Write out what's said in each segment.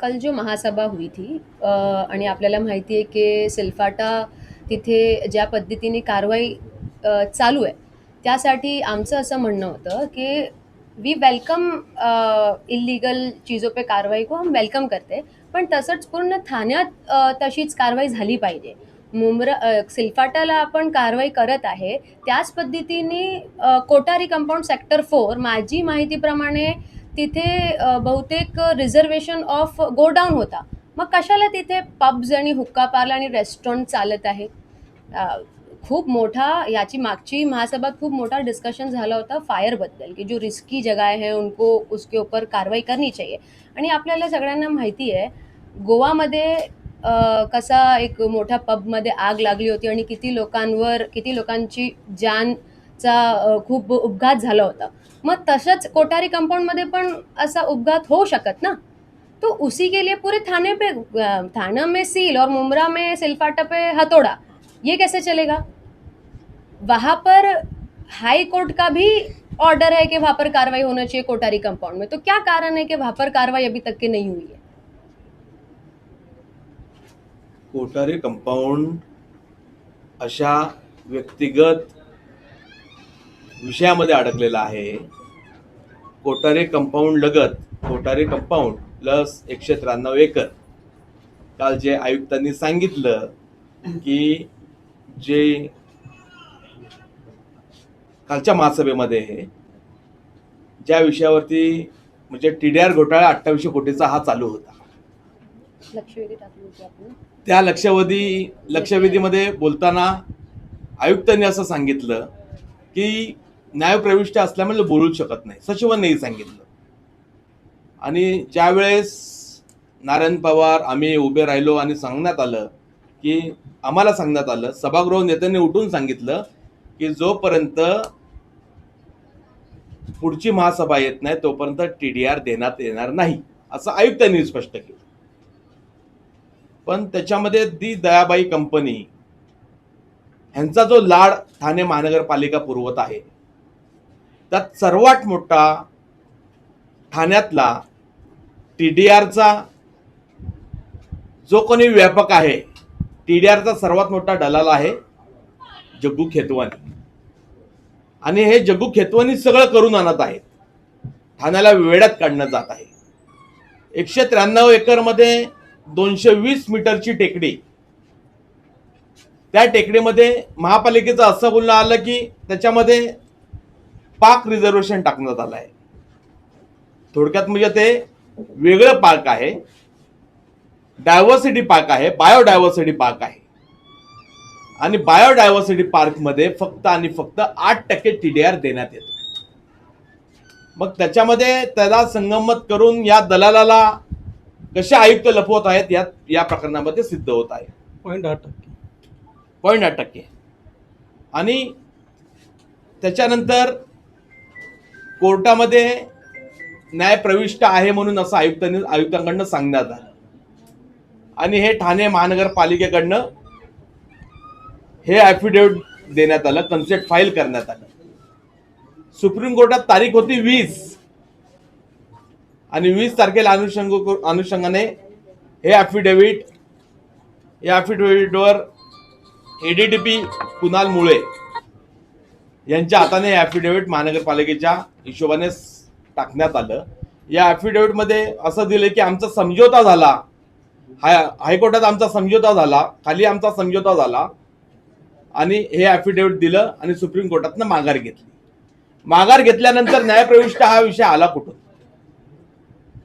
कल जो महासभा हुई थी आणि आपल्याला माहिती आहे की सिल्फाटा तिथे ज्या पद्धतीने कारवाई चालू आहे त्यासाठी आमचं असं म्हणणं होतं कि वी वेलकम इलीगल चीज़ों पे कारवाई को हम वेलकम करते हैं, पण तसंच पूर्ण ठाण्यात तशीच कारवाई झाली पाहिजे. सिल्फाटाला आपण कारवाई करत आहे त्याच पद्धतीने कोठारी कंपाऊंड सेक्टर 4 माझी माहितीप्रमाणे तिथे बहुतेक रिझर्वेशन ऑफ गोडाऊन होता. मग कशाला तिथे पब्स आणि हुक्का पार्लर आणि रेस्टॉरंट चालत आहे? खूप मोठा याची मागची महासभात खूप मोठा डिस्कशन झाला होता फायरबद्दल की जो रिस्की जगह है उनको उसके ऊपर कारवाई करनी चाहिए. आणि आपल्याला सगळ्यांना माहिती आहे गोवामध्ये कसा एक मोठ्या पबमध्ये आग लागली होती आणि किती लोकांची जानचा खूप अपघात झाला होता. मग तसंच कोठारी कंपाउंड में पण ऐसा उपघात हो शकत ना. तो उसी के लिए पूरे थाने में सील और मुमरा में सिल्फाटा पे हथौड़ा, ये कैसे चलेगा? वहां पर हाई कोर्ट का भी ऑर्डर है कि वहां पर कार्रवाई होना चाहिए कोठारी कंपाउंड में. तो क्या कारण है कि वहां पर कार्रवाई अभी तक की नहीं हुई है? कोठारी कंपाऊंड अशा व्यक्तिगत विषयामध्ये अडकलेला आहे. कोठारी कंपाऊंड लगत कोठारी कंपाऊंड प्लस 193 एकर. काल जे आयुक्तांनी सांगितलं की जे कालच्या महासभेमध्ये ज्या विषयावरती म्हणजे TDR घोटाळा 2800 कोटीचा हा चालू होता, त्या लक्षवेधीमध्ये बोलताना आयुक्तांनी असं सांगितलं की न्यायप्रविष्ट असल्यामुळे बोलूच शकत नाही, सचिवांनीही सांगितलं. आणि ज्यावेळेस नारायण पवार आम्ही उभे राहिलो आणि सांगण्यात आलं की आम्हाला सांगण्यात आलं, सभागृह नेत्यांनी उठून सांगितलं की जोपर्यंत पुढची महासभा येत नाही तोपर्यंत TDR देण्यात येणार नाही, असं आयुक्तांनी स्पष्ट केलं. पण त्याच्यामध्ये दी दयाबाई कंपनी ह्यांचा जो लाड ठाणे महानगरपालिका पुरवत आहे, त्यात सर्वात मोठा ठाण्यातला TDRचा जो कोणी व्यापक आहे, TDRचा सर्वात मोठा दलाल आहे जग्गू खेतवानी. आणि हे जग्गू खेतवानी सगळं करून आणत आहेत, ठाण्याला वेड्यात काढण्यात जात आहे. 193 एकर मध्ये 220 मीटरची टेकडी, त्या टेकडीमध्ये महापालिकेचं असं बोलणं आलं की त्याच्यामध्ये पार्क रिझर्वेशन टाकण्यात आलं आहे. थोडक्यात म्हणजे ते वेगळं पार्क आहे, डायव्हर्सिटी पार्क आहे, बायोडायव्हर्सिटी पार्क आहे. आणि बायोडायव्हर्सिटी पार्कमध्ये फक्त आणि फक्त 8% TDR देण्यात येतो. मग त्याच्यामध्ये त्याला संगमत करून या दलालाला कसे आयुक्त लपवत आहेत या प्रकरणामध्ये सिद्ध होत आहे. 0.8%. आणि त्याच्यानंतर कोर्टामध्ये न्यायप्रविष्ट आहे म्हणून असं आयुक्तांकडनं सांगण्यात आलं. आणि हे ठाणे महानगरपालिकेकडनं हे ॲफिडेव्हिट देण्यात आलं, कन्सेप्ट फाईल करण्यात आलं. सुप्रीम कोर्टात तारीख होती 20 आणि 20 तारखेला अनुषंगाने हे ॲफिडेव्हिटवर ADDP कुणाल मुळे यांच्या हाताने ॲफिडेव्हिट महानगरपालिकेच्या हिशोबाने टाकण्यात आलं. या ॲफिडेव्हिटमध्ये असं दिलं की आमचा समझोता झाला, हायकोर्टात आमचा समझोता झाला, खाली आमचा समझोता झाला. आणि हे ॲफिडेव्हिट दिलं आणि सुप्रीम कोर्टातनं माघार घेतली. माघार घेतल्यानंतर न्यायप्रविष्ट हा विषय आला कुठून?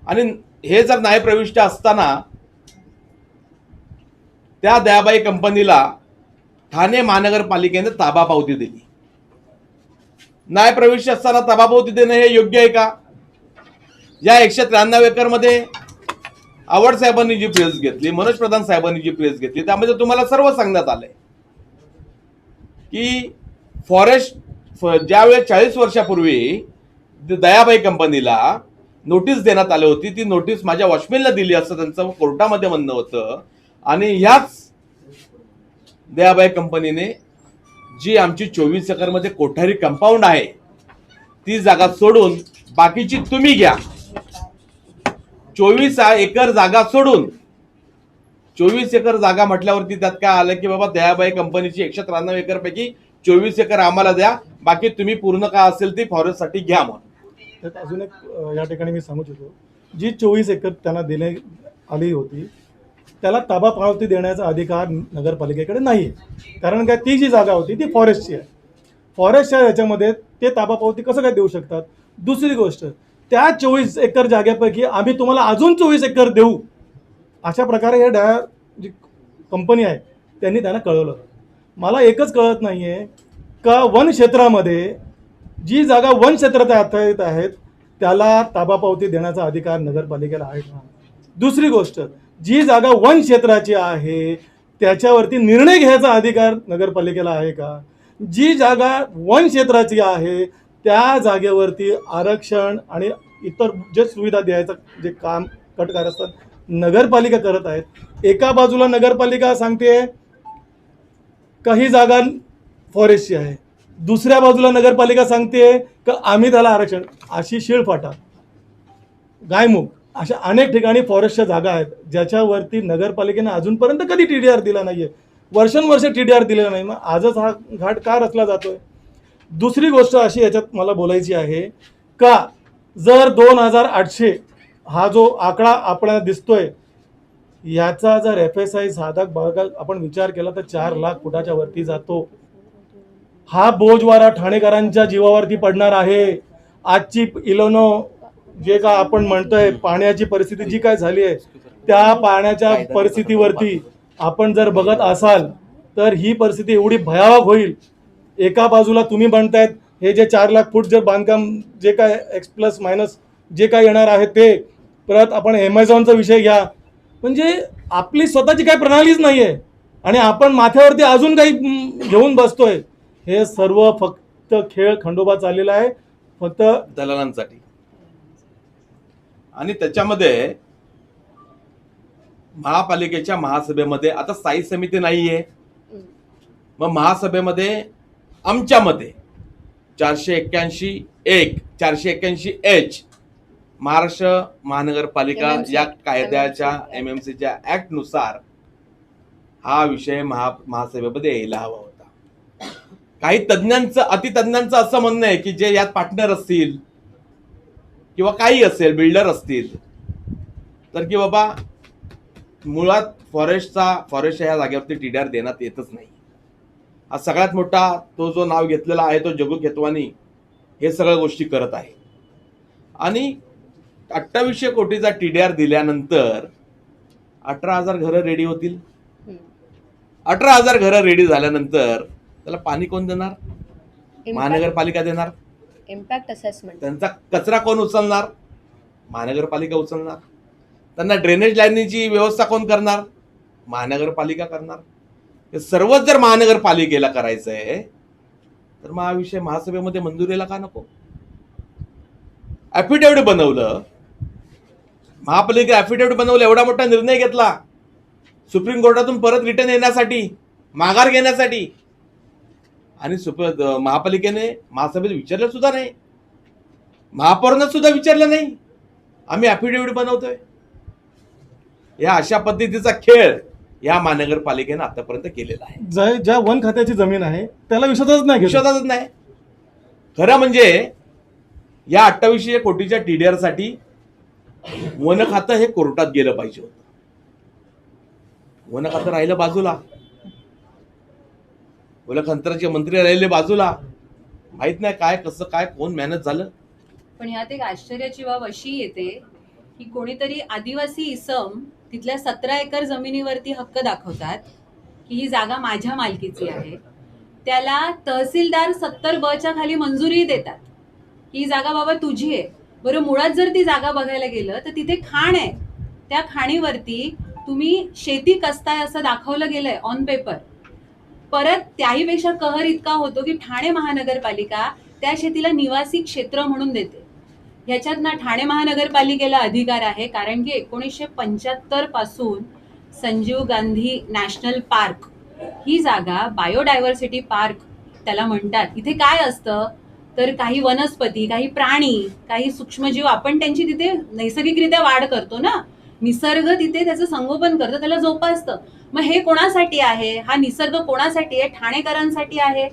आणि हे जर न्यायप्रविष्ट असताना त्या दयाबाई कंपनीला ठाणे महानगरपालिकेने ताबापावती दिली. न्यायप्रविष्ट असताना ताबापावती देणं हे योग्य आहे का? या 193 एकर मध्ये आवड साहेबांनी जी प्रेस घेतली, मनोज प्रधान साहेबांनी जी प्रेस घेतली, त्यामध्ये तुम्हाला सर्व सांगण्यात आलंय की फॉरेस्ट ज्यावेळेस 40 वर्षापूर्वी दयाबाई कंपनीला नोटीस देण्यात आली होती, ती नोटीस माझ्या वॉचमॅनला दिली असं त्यांचं कोर्टामध्ये म्हणणं होतं. आणि ह्याच दयाबाई कंपनीने जी आमची 24 एकर मध्ये कोठारी कंपाऊंड आहे ती जागा सोडून बाकीची तुम्ही घ्या 24 एकर जागा सोडून 24 एकर जागा म्हटल्यावरती त्यात काय आलं की बाबा दयाबाई कंपनीची 193 एकर पैकी 24 एकर आम्हाला द्या, बाकी तुम्ही पूर्ण काय असेल ती फॉरेस्टसाठी घ्या म्हणून. त्यात अजून एक या ठिकाणी मी सांगू इच्छितो, जी 24 एकर त्यांना देण्यात आली होती त्याला ताबा पावती देण्याचा अधिकार नगरपालिकेकडे नाही आहे. कारण काय, ती जी जागा होती ती फॉरेस्टची आहे. फॉरेस्टच्या याच्यामध्ये ते ताबा पावती कसं काय देऊ शकतात. दुसरी गोष्ट, त्या 24 एकर जागेपैकी आम्ही तुम्हाला अजून 24 एकर देऊ, अशा प्रकारे हे जी कंपनी आहे त्यांनी त्यांना कळवलं. मला एकच कळत नाही आहे का वन क्षेत्रामध्ये जी जागा वन क्षेत्रात आहेत त्याला ताबा पावती देण्याचा अधिकार नगरपालिकेला आहे का. दुसरी गोष्ट, जी जागा वन क्षेत्राची आहे त्याच्यावरती निर्णय घ्यायचा अधिकार नगरपालिकेला आहे का. जी जागा वन क्षेत्राची आहे त्या जागेवरती आरक्षण आणि इतर जे सुविधा द्यायचं जे काम कटकार असतात नगरपालिका करत आहेत. एका बाजूला नगरपालिका सांगते काही जागा फॉरेस्टची आहे, दुसऱ्या बाजूला नगरपालिका सांगते का आम्ही त्याला आरक्षण. अशी शिळफाटा, गायमुख अशा अनेक ठिकाणी फॉरेस्टच्या जागा आहेत ज्याच्यावरती नगरपालिकेने अजूनपर्यंत कधी TDR दिला नाहीये. वर्षानुवर्ष TDR दिलेला नाही. मग आजच हा घाट का रचला जातोय. दुसरी गोष्ट अशी याच्यात मला बोलायची आहे का, जर 2800 हा जो आकडा आपल्याला दिसतोय याचा जर FSI साधा बघा आपण विचार केला तर 4 लाख फुटाच्या वरती जातो. हा बोजवारा ठाणेकरांच्या जीवावरती पडणार आहे. आजची इलोनो जे का आपण म्हणतोय पाण्याची परिस्थिती जी काय झाली आहे त्या पाण्याच्या परिस्थितीवरती आपण जर बघत असाल तर ही परिस्थिती एवढी भयावह होईल. एका बाजूला तुम्ही म्हणतायत हे जे 4 लाख फूट जर बांधकाम जे काय X+- जे काय येणार आहे ते, परत आपण ॲमेझॉनचा विषय घ्या, म्हणजे आपली स्वतःची काही प्रणालीच नाही आहे आणि आपण माथ्यावरती अजून काही घेऊन बसतोय. हे सर्व फक्त खेळ खंडोबा चाललेला आहे, फक्त दलालांसाठी. आणि त्याच्यामध्ये महापालिकेच्या महासभेमध्ये आता स्थायी समिती नाहीये, मग महासभेमध्ये आमच्या मते 481 481H महाराष्ट्र महानगरपालिका MMC या कायद्याच्या MMCच्या ऍक्ट नुसार हा विषय महासभेमध्ये यायला हवा होता. काही तज्ज्ञांचं अतितज्ञांचं असं म्हणणं आहे की जे यात पार्टनर असतील किंवा काही असेल, बिल्डर असतील, तर की बाबा मुळात फॉरेस्टच्या ह्या जागेवरती TDR देण्यात येतच नाही. हा सगळ्यात मोठा तो जो नाव घेतलेला आहे तो जगू खेतवानी हे सगळ्या गोष्टी करत आहे. आणि 2800 कोटीचा TDR दिल्यानंतर 18,000 घरं रेडी होतील. 18,000 घरं रेडी झाल्यानंतर त्याला पाणी कोण देणार. महानगरपालिका देणार. इम्पॅक्ट असेसमेंट, त्यांचा कचरा कोण उचलणार. महानगरपालिका उचलणार. त्यांना ड्रेनेज लाईनीची व्यवस्था कोण करणार. महानगरपालिका करणार. हे सर्वच जर महानगरपालिकेला करायचं आहे तर मग हा विषय महासभेमध्ये मंजुरीला का नको. ॲफिडेव्हिट बनवलं, महापालिका ॲफिडेव्हिट बनवलं, एवढा मोठा निर्णय घेतला सुप्रीम कोर्टातून परत रिटर्न येण्यासाठी, माघार घेण्यासाठी, आणि महापालिकेने महासभेत विचारलं सुद्धा नाही. महापौरांना सुद्धा विचारलं नाही. आम्ही ॲफिडेव्हिट बनवतोय. या अशा पद्धतीचा खेळ या महानगरपालिकेने आतापर्यंत केलेला आहे. ज्या वन खात्याची जमीन आहे त्याला विश्वासच नाही घेतला. विश्वासच नाही. खरं म्हणजे या 2800 कोटीच्या TDR साठी वन खातं हे कोर्टात गेलं पाहिजे होतं. वन खातं राहिलं बाजूला, वनखंत्राचे मंत्री राहिले बाजूला. माहित नाही काय कसं काय कोण मॅनेज झालं. पण ह्यात एक आश्चर्याची बाब अशी येते की कोणीतरी आदिवासी इसम तिथल्या 17 एकर जमिनीवरती हक्क दाखवतात की ही जागा माझ्या मालकीची आहे. त्याला तहसीलदार 70B खाली मंजुरी देतात की ही जागा बाबा तुझी आहे. बरं, मुळात जर ती जागा बघायला गेलं तर तिथे खाण आहे. त्या खाणीवरती तुम्ही शेती कसताय असं दाखवलं गेलंय ऑन पेपर. परत त्याहीपेक्षा कहर इतका होतो की ठाणे महानगरपालिका त्या शेतीला निवासी क्षेत्र म्हणून देते. ह्याच्यात ना ठाणे महानगरपालिकेला अधिकार आहे, कारण की 1975 पासून संजीव गांधी नॅशनल पार्क ही जागा बायोडायव्हर्सिटी पार्क त्याला म्हणतात. इथे काय असतं, तर काही वनस्पती, काही प्राणी, काही सूक्ष्मजीव आपण त्यांची तिथे नैसर्गिकरित्या वाढ करतो ना, निसर्ग तिथे त्याचं संगोपन करतं, त्याला जोपासतं. मग हे कोणासाठी आहे, हा निसर्ग कोणासाठी आहे? ठाणेकरांसाठी आहे.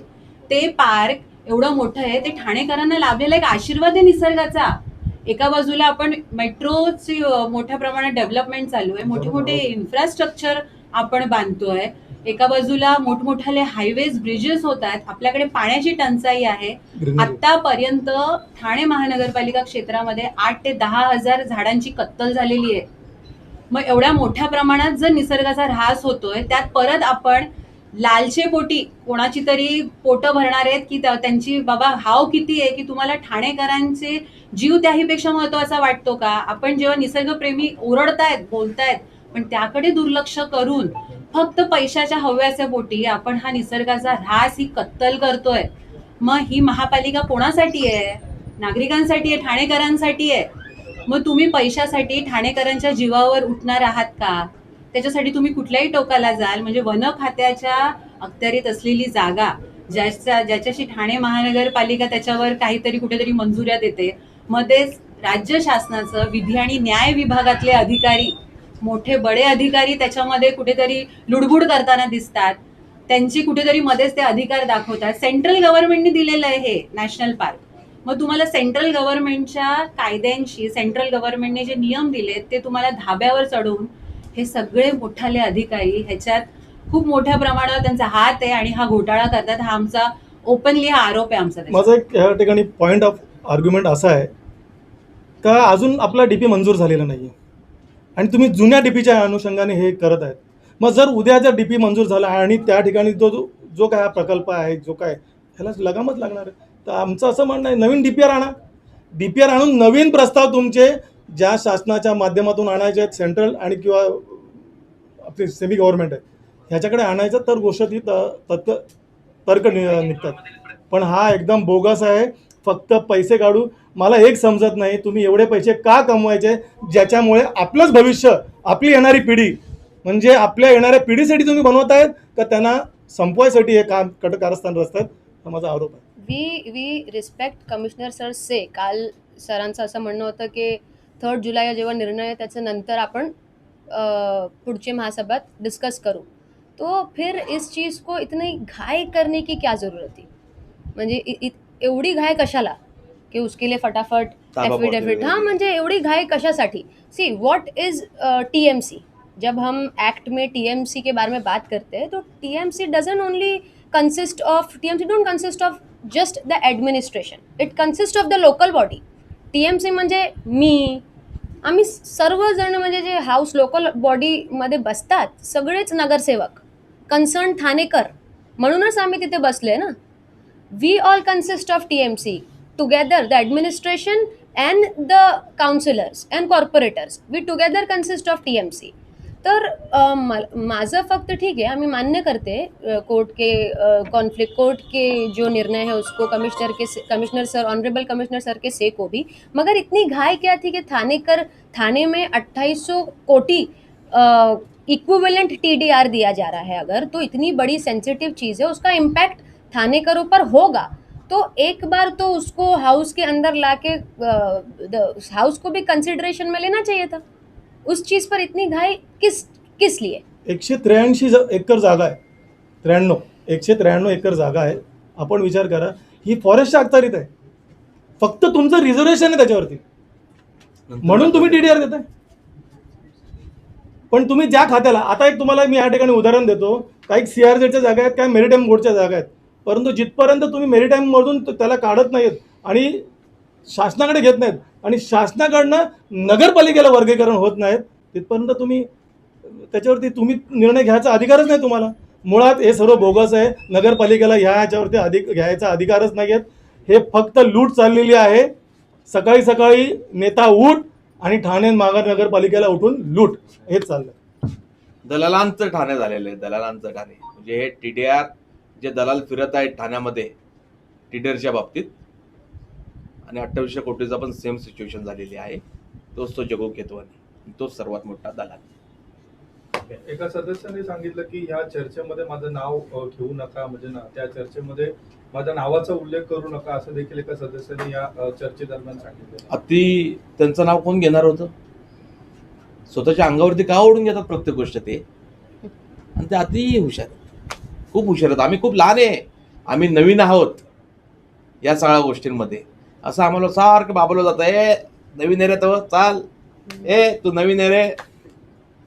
ते पार्क एवढं मोठं आहे, ते ठाणेकरांना लाभलेला एक आशीर्वाद आहे निसर्गाचा. एका बाजूला आपण मेट्रोची मोठ्या प्रमाणात डेव्हलपमेंट चालू आहे, मोठे मोठे इन्फ्रास्ट्रक्चर आपण बांधतोय, एका बाजूला मोठमोठाले हायवेज, ब्रिजेस होत आहेत, आपल्याकडे पाण्याची टंचाई आहे. आतापर्यंत ठाणे महानगरपालिका क्षेत्रामध्ये 8 ते 10 हजार झाडांची कत्तल झालेली आहे. मग एवढ्या मोठ्या प्रमाणात जर निसर्गाचा ऱ्हास होतोय, त्यात परत आपण लालचेपोटी कोणाची तरी पोटं भरणार आहेत की त्यांची बाबा हाव किती आहे की तुम्हाला ठाणेकरांचे जीव त्याहीपेक्षा महत्वाचा वाटतो का? आपण जेव्हा निसर्गप्रेमी ओरडतायत, बोलतायत, पण त्याकडे दुर्लक्ष करून फक्त पैशाच्या हव्याच्या पोटी आपण हा निसर्गाचा ऱ्हास, ही कत्तल करतोय. मग ही महापालिका कोणासाठी आहे? नागरिकांसाठी आहे, ठाणेकरांसाठी आहे. मग तुम्ही पैशासाठी ठाणेकरांच्या जीवावर उठणार आहात का? त्याच्यासाठी तुम्ही कुठल्याही टोकाला जाल. म्हणजे वन खात्याच्या अखत्यारीत असलेली जागा ज्याच्याशी ठाणे महानगरपालिका त्याच्यावर काहीतरी कुठेतरी मंजुऱ्या देते, मध्येच राज्य शासनाचं विधी आणि न्याय विभागातले अधिकारी, मोठे बडे अधिकारी त्याच्यामध्ये कुठेतरी लुडबुड करताना दिसतात. त्यांची कुठेतरी मध्येच ते अधिकार दाखवतात. सेंट्रल गव्हर्नमेंटने दिलेलं आहे हे नॅशनल पार्क. मग तुम्हाला सेंट्रल गव्हर्नमेंटच्या कायद्यांशी, सेंट्रल गव्हर्नमेंटने जे नियम दिलेत ते तुम्हाला धाब्यावर चढवून हे सगळे मोठाले अधिकारी ह्याच्यात खूप मोठ्या प्रमाणावर त्यांचा हात आहे आणि हा घोटाळा करतात. हा आमचा ओपनली हा आरोप आहे आमचा. माझा एक या ठिकाणी पॉईंट ऑफ आर्ग्युमेंट असा आहे का अजून आपला डीपी मंजूर झालेला नाही आणि तुम्ही जुन्या डीपीच्या अनुषंगाने हे करत आहेत. मग जर उद्या जर डीपी मंजूर झाला आणि त्या ठिकाणी जो काय हा प्रकल्प आहे, जो काय ह्याला लगामच लागणार आहे, तर आमचं असं म्हणणं आहे नवीन डीपीआर आणा. डीपीआर आणून नवीन प्रस्ताव तुमचे ज्या शासनाच्या माध्यमातून आणायचे आहेत, सेंट्रल आणि किंवा आपली सेमी गव्हर्नमेंट आहे ह्याच्याकडे आणायचं, तर गोष्ट ती तर्क निघतात. पण हा एकदम बोगस आहे, फक्त पैसे काढू. मला एक समजत नाही तुम्ही एवढे पैसे का कमवायचे ज्याच्यामुळे आपलंच भविष्य, आपली येणारी पिढी, म्हणजे आपल्या येणाऱ्या पिढीसाठी तुम्ही बनवत आहेत का त्यांना संपवायसाठी हे काम कारस्थान रचतात, हा माझा आरोप आहे. वी रिस्पेक्ट कमिशनर सर से. काल सरांचं असं म्हणणं होतं की 3 जुलै जेव्हा निर्णय आहे त्याचं नंतर आपण पुढचे महासभात डिस्कस करू. तो फिर इस चीज़ को इतनी घाई करने की क्या ज़रूरत थी? म्हणजे एवढी घाई कशाला कि उसके लिए फटाफट एफिडेविट. हाँ, म्हणजे एवढी घाई कशासाठी? See what is TMC. जब हम एक्ट में टीएमसी के बारे में बात करते हैं तो TMC doesn't only consist of, TMC don't consist of just the administration, it consist of the local body. TMC म्हणजे मी, आम्ही सर्वजण म्हणजे जे हाऊस लोकल बॉडीमध्ये बसतात सगळेच नगरसेवक, कन्सर्न ठाणेकर, म्हणूनच आम्ही तिथे बसले ना. We all consist of TMC together, the administration and the councillors and corporators, we together consist of TMC. तर माझं फक्त ठीक है, आम्ही मान्य करते कोर्ट के जो निर्णय है उसको commissioner sir, honourable commissioner sir के से को भी, मगर इतनी घाई क्या थी कि थाने में 2800 कोटी इक्विवेलेंट टीडीआर दिया जा रहा है. अगर तो इतनी बड़ी सेंसिटिव चीज़ है, उसका इम्पैक्ट थानेकरों पर होगा, तो एक बार तो उसको हाउस के अंदर लाके हाउस को भी कंसिडरेशन में लेना चाहिए था. उस चीज़ पर इतनी घाई किस लिए? 183 एकर जागा आहे, 193 एकर जागा आहे. आपण विचार करा, ही फॉरेस्टच्या अखत्यारीत आहे, फक्त तुमचं रिझर्वेशन आहे त्याच्यावरती, म्हणून तुम्ही टीडीआर देताय. पण तुम्ही ज्या खात्याला, आता एक तुम्हाला मी या ठिकाणी उदाहरण देतो, काही सीआरझेडच्या जागा आहेत, काही मेरिटाईम बोर्डच्या जागा आहेत, परंतु जिथपर्यंत तुम्ही मेरिटाईम मधून त्याला काढत नाहीत आणि शासनाकडे घेत नाहीत आणि शासनाकडनं नगरपालिकेला वर्गीकरण होत नाहीत, तिथपर्यंत तुम्ही त्याच्यावरती तुम्ही निर्णय घ्यायचा अधिकारच नाही तुम्हाला. मुळात हे सर्व बोगस आहे. नगरपालिकेला ह्याच्यावरती घ्यायचा अधिकारच नाही आहेत. हे फक्त लूट चाललेली आहे. सकाळी सकाळी नेता उठ आणि ठाणे नगरपालिकेला उठून लूट, हेच चाललंय. दलालांचं ठाणे झालेलं आहे, दलालांचं ठाणे. म्हणजे हे टीडीआर जे दलाल फिरत आहेत ठाण्यामध्ये टीडीआरच्या बाबतीत, आणि 2800 कोटीचा पण सेम सिच्युएशन झालेली आहे. तोच तो जगू केतवानी, तोच सर्वात मोठा दलाल. एका सदस्याने सांगितलं की ह्या चर्चेमध्ये माझं नाव घेऊ नका, म्हणजे त्या चर्चेमध्ये माझ्या नावाचा उल्लेख करू नका, असं देखील एका सदस्याने या चर्चेदरम्यान सांगितलं. अति त्यांचं नाव कोण घेणार होतं? स्वतःच्या अंगावरती का ओढून घेतात प्रत्येक गोष्ट ते? आणि ते अति हुशार आहेत, खूप हुशार आहेत. आम्ही खूप लहान आहे, आम्ही नवीन आहोत या सगळ्या गोष्टींमध्ये. असं आम्हाला सारखं बाबवलं जातं, ए नवीन आहे रे तो, चाल, ए तू नवीन आहे रे.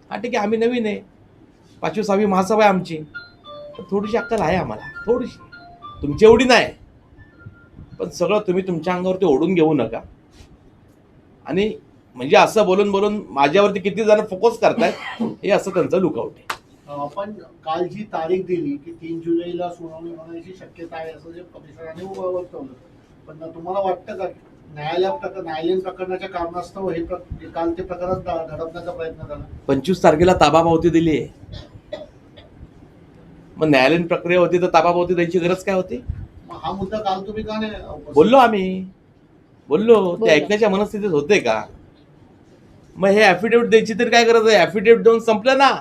हा ठीक आहे, आम्ही नवीन आहे, 5वी 6वी महासभा आहे आमची, तर थोडीशी अक्कल आहे आम्हाला, थोडीशी, तुमची एवढी नाही. पण सगळं तुम्ही तुमच्या अंगावरती ओढून घेऊ नका. आणि म्हणजे असं बोलून बोलून माझ्यावरती किती जण फोकस करतायत हे असं त्यांचं लुकआउट आहे. आपण काल जी तारीख दिली की 3 जुलैला सुनावणी होण्याची शक्यता आहे असं जे कमिशनरांनी वर्तवलं, पण तुम्हाला वाटतं का न्यायालयीन प्रकरणाच्या कारणास्तव काल ते प्रकरण धडपण्याचा प्रयत्न झाला? 25 तारखेला ताबापावती दिली आहे, मग न्यायालयीन प्रक्रिया होती तर ताबापावती द्यायची गरज काय होती? मग हा मुद्दा काल तुम्ही का नाही बोललो आम्ही, बोललो, ते ऐकण्याच्या मनस्थितीत होते का? मग हे ऍफिडेव्हिट द्यायची तरी काय गरज आहे? ऍफिडेव्हिट देऊन संपलं ना.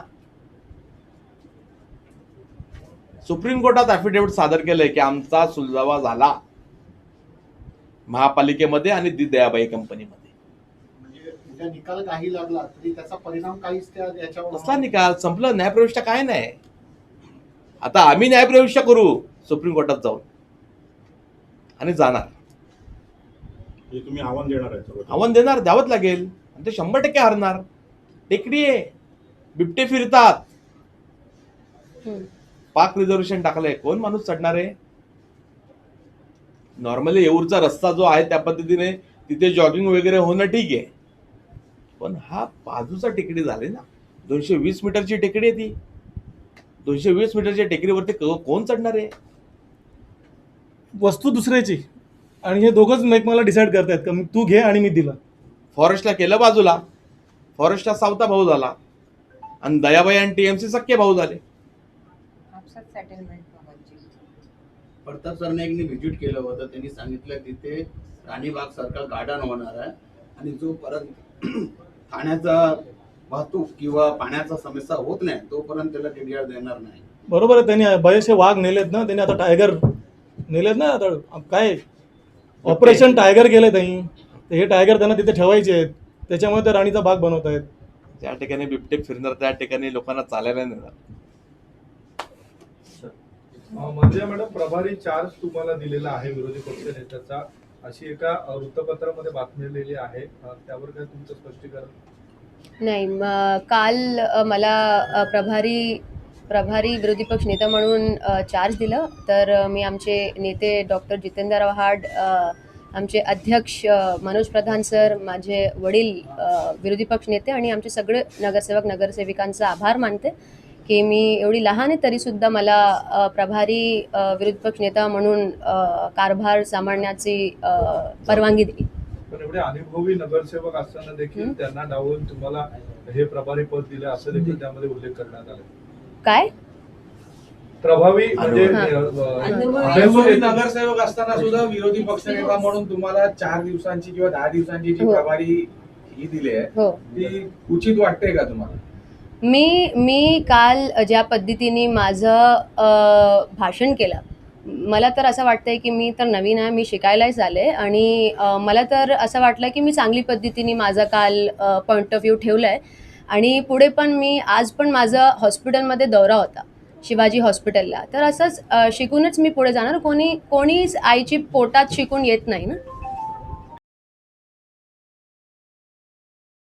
सुप्रीम कोर्टात ऍफिडेव्हिट सादर केलंय की आमचा सुलजावा झाला महापालिकेमध्ये आणि दयाबाई कंपनीमध्ये. म्हणजे उद्या निकाल काही लागला तरी त्याचा परिणाम काहीच याच्यावर कसला निकाल? संपलं, न्यायप्रविष्ठा काय नाही. आता आम्ही न्यायप्रविष्ठा करू सुप्रीम कोर्टात जाऊन आणि जाणार, तुम्ही आव्हान देणार आहे? आव्हान देणार, द्यावंच लागेल. आणि ते 100% हरणार. टेकडी आहे, बिबटे फिरतात, पाक रिझर्वेशन टाकलंय, कोण माणूस चढणार आहे? नॉर्मली येऊरचा रस्ता जो आहे त्या पद्धतीने तिथे जॉगिंग वगैरे होणं ठीक आहे, पण हा बाजूचा टेकडी झाले ना, 220 मीटरची टेकडी आहे ती. 220 मीटरच्या टेकडीवरती कोण चढणार आहे? वस्तू दुसऱ्याची, आणि हे दोघंच एकमेकाला डिसाईड करतायत का तू घे आणि मी दिला. फॉरेस्टला केलं बाजूला, फॉरेस्टला सावता भाऊ झाला आणि दयाबाई आणि टीएमसी सख्खे भाऊ झाले. प्रताप सरनाईकने व्हिजिट केलं होतं, त्यांनी सांगितलं तिथे राणीबाग सारखा गार्डन होणार आहे आणि जोपर्यंत ठाण्याचा वाहतूक किंवा पाण्याचा समस्या होत नाही तोपर्यंत त्याला टीडीआर देणार नाही. बरोबर आहे, त्यांनी बरेचसे वाघ नेलेत ना, त्यांनी आता टायगर नेलेत ना, आता काय ऑपरेशन टायगर केलं त्यांनी, तर हे टायगर त्यांना तिथे ठेवायचे आहेत, त्याच्यामुळे ते राणीचा भाग बनवत आहेत. ज्या ठिकाणी बिबटे फिरणार त्या ठिकाणी लोकांना चालायला नेणार. म्हणजे मॅडम, प्रभारी चार्ज तुम्हाला दिलेला आहे विरोधी पक्ष नेत्याचा, अशी एका वृत्तपत्रामध्ये बातमी आलेली आहे, त्यावर काय तुमचं स्पष्टीकरण? नाही, काल मला प्रभारी विरोधी पक्ष नेता म्हणून चार्ज दिलं. तर मी आमचे नेते डॉक्टर जितेंद्र आव्हाड, आमचे अध्यक्ष मनोज प्रधान सर, माझे वडील विरोधी पक्ष नेते आणि आमचे सगळे नगरसेवक नगरसेविकांचा आभार मानते की मी एवढी लहान आहे तरीसुद्धा मला प्रभारी विरोधी पक्ष नेता म्हणून कारभार सांभाळण्याची परवानगी दिली. पण एवढे अनुभवी नगरसेवक असताना देखील त्यांना डावलून तुम्हाला हे प्रभारी पद दिलं असं देखील त्यामध्ये उल्लेख करण्यात आला. काय प्रभावी म्हणजे अनुभवी नगरसेवक असताना सुद्धा विरोधी पक्षनेता म्हणून तुम्हाला 4 दिवसांची किंवा 10 दिवसांची जी प्रभारी ही दिली आहे हो, ती उचित वाटते का तुम्हाला? मी काल ज्या पद्धतीने माझं भाषण केलं, मला तर असं वाटतंय की मी तर नवीन आहे, मी शिकायलाच आले आणि मला तर असं वाटलं की मी चांगली पद्धतीने माझा काल पॉईंट ऑफ व्ह्यू ठेवला आहे. आणि पुढे पण मी आज पण माझं हॉस्पिटलमध्ये दौरा होता, शिवाजी हॉस्पिटलला, तर असंच शिकूनच मी पुढे जाणार. कोणीच आईची पोटात शिकून येत नाही ना.